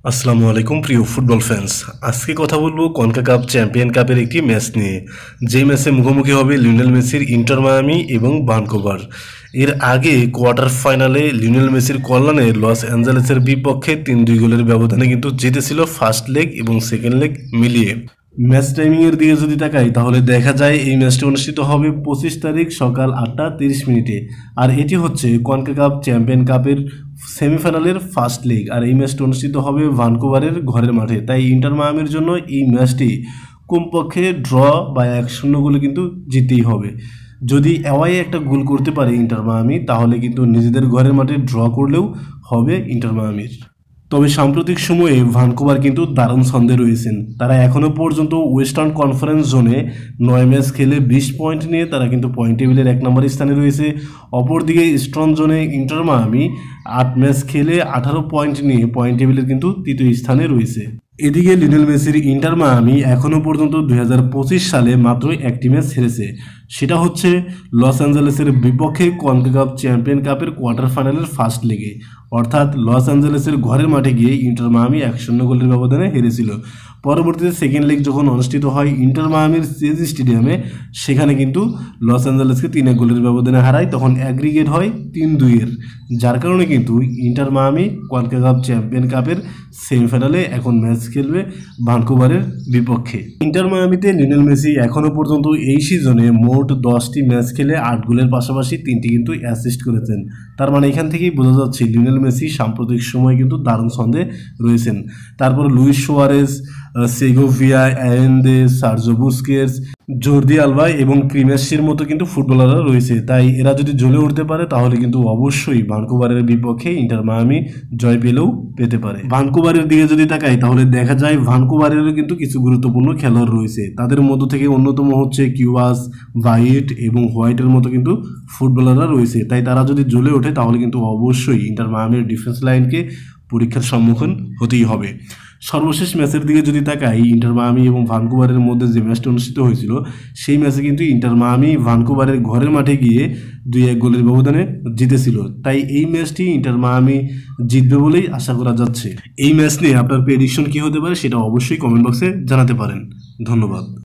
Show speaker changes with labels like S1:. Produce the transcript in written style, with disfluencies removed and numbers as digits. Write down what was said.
S1: আসসালামু আলাইকুম প্রিয় ফুটবল ফ্যান্স। আজকে কথা বলবো কনকাকাপ চ্যাম্পিয়ন কাপের একটি ম্যাচ নিয়ে, যেই ম্যাচে মুখোমুখি হবে লিওনেল মেসির ইন্টার মায়ামি এবং ভানকুভার। এর আগে কোয়ার্টার ফাইনালে লিওনেল মেসির কল্যাণে লস অ্যাঞ্জেলেসের বিপক্ষে 3-2 গোলের ব্যবধানে কিন্তু জিতেছিল ফার্স্ট লেগ এবং সেকেন্ড লেগ মিলিয়ে। ম্যাচ টাইমিংয়ের দিকে যদি তাকাই তাহলে দেখা যায় এই ম্যাচটি অনুষ্ঠিত হবে 25 তারিখ সকাল 8:30 আর এটি হচ্ছে কনকাকাপ চ্যাম্পিয়ন কাপের সেমিফাইনালের ফার্স্ট লেগ। আর এই ম্যাচটি অনুষ্ঠিত হবে ভানকুভারের ঘরের মাঠে, তাই ইন্টার মায়ামির জন্য এই ম্যাচটি কমপক্ষে ড্র বা 1-0 গোলে কিন্তু জিততেই হবে। যদি অ্যাওয়াই একটা গোল করতে পারে ইন্টার মায়ামি, তাহলে কিন্তু নিজেদের ঘরের মাঠে ড্র করলেও হবে ইন্টার মায়ামির। তবে সাম্প্রতিক সময়ে ভানকুভার কিন্তু দারুণ ছন্দে রয়েছেন। তারা এখনও পর্যন্ত ওয়েস্টার্ন কনফারেন্স জোনে 9 ম্যাচ খেলে 20 পয়েন্ট নিয়ে তারা কিন্তু পয়েন্ট টেবিলের 1 নম্বর স্থানে রয়েছে। অপরদিকে ইস্টার্ন জোনে ইন্টার মায়ামি 8 ম্যাচ খেলে 18 পয়েন্ট নিয়ে পয়েন্ট টেবিলের কিন্তু তৃতীয় স্থানে রয়েছে। এদিকে লিওনেল মেসির ইন্টার মায়ামি এখনও পর্যন্ত 2025 সালে মাত্র একটি ম্যাচ হেরেছে, সেটা হচ্ছে লস অ্যাঞ্জেলেসের বিপক্ষে কনকাকাপ চ্যাম্পিয়ন কাপের কোয়ার্টার ফাইনালের ফার্স্ট লেগে। অর্থাৎ লস অ্যাঞ্জেলেসের ঘরের মাঠে গিয়ে ইন্টার মায়ামি 1-0 গোলের ব্যবধানে হেরেছিল। পরবর্তীতে সেকেন্ড লেগ যখন অনুষ্ঠিত হয় ইন্টার মায়ামির চেজ স্টেডিয়ামে, সেখানে কিন্তু লস অ্যাঞ্জেলেসকে 3-1 গোলের ব্যবধানে হারায়, তখন অ্যাগ্রিগেট হয় 3-2 যার কারণে কিন্তু ইন্টার মায়ামি কনকাকাপ চ্যাম্পিয়ন কাপের সেমিফাইনালে এখন ম্যাচ খেলবে ভানকুভারের বিপক্ষে। ইন্টার মায়ামিতে লিওনেল মেসি এখনও পর্যন্ত এই সিজনে মোট 10টি ম্যাচ খেলে 8 গোলের পাশাপাশি 3টি কিন্তু অ্যাসিস্ট করেছেন। তার মানে এখান থেকেই বোঝা যাচ্ছে লিওনেল মেসি সাম্প্রতিক সময় কিন্তু দারুণ ছন্দে রয়েছেন। তারপর লুইস সুয়ারেজ, সেগোভিয়া, অ্যারেন্দে, সার্জো বুস্কেটস, জর্দি আলবা এবং ক্রিমেসির মতো কিন্তু ফুটবলাররা রয়েছে। তাই এরা যদি জ্বলে উঠতে পারে তাহলে কিন্তু অবশ্যই ভানকুভারের বিপক্ষে ইন্টার মায়ামি জয় পেলেও পেতে পারে। ভানকুভারের দিকে যদি তাকাই তাহলে দেখা যায় ভানকুভারেরও কিন্তু কিছু গুরুত্বপূর্ণ খেলোয়াড় রয়েছে। তাদের মধ্য থেকে অন্যতম হচ্ছে কিউয়াস, ভাইট এবং হোয়াইটের মতো কিন্তু ফুটবলাররা রয়েছে। তাই তারা যদি জ্বলে ওঠে তাহলে কিন্তু অবশ্যই ইন্টার মায়ামির ডিফেন্স লাইনকে পরীক্ষার সম্মুখীন হতেই হবে। সর্বশেষ ম্যাচের দিকে যদি তাকাই, ইন্টার মায়ামি এবং ভানকুভারের মধ্যে যে ম্যাচটা অনুষ্ঠিত হয়েছিল সেই ম্যাচে কিন্তু ইন্টার মায়ামি ভানকুভারের ঘরের মাঠে গিয়ে 2-1 গোলের ব্যবধানে জিতেছিল। তাই এই ম্যাচটি ইন্টার মায়ামি জিতবে বলেই আশা করা যাচ্ছে। এই ম্যাচ নিয়ে আপনার প্রেডিকশন কী হতে পারে সেটা অবশ্যই কমেন্ট বক্সে জানাতে পারেন। ধন্যবাদ।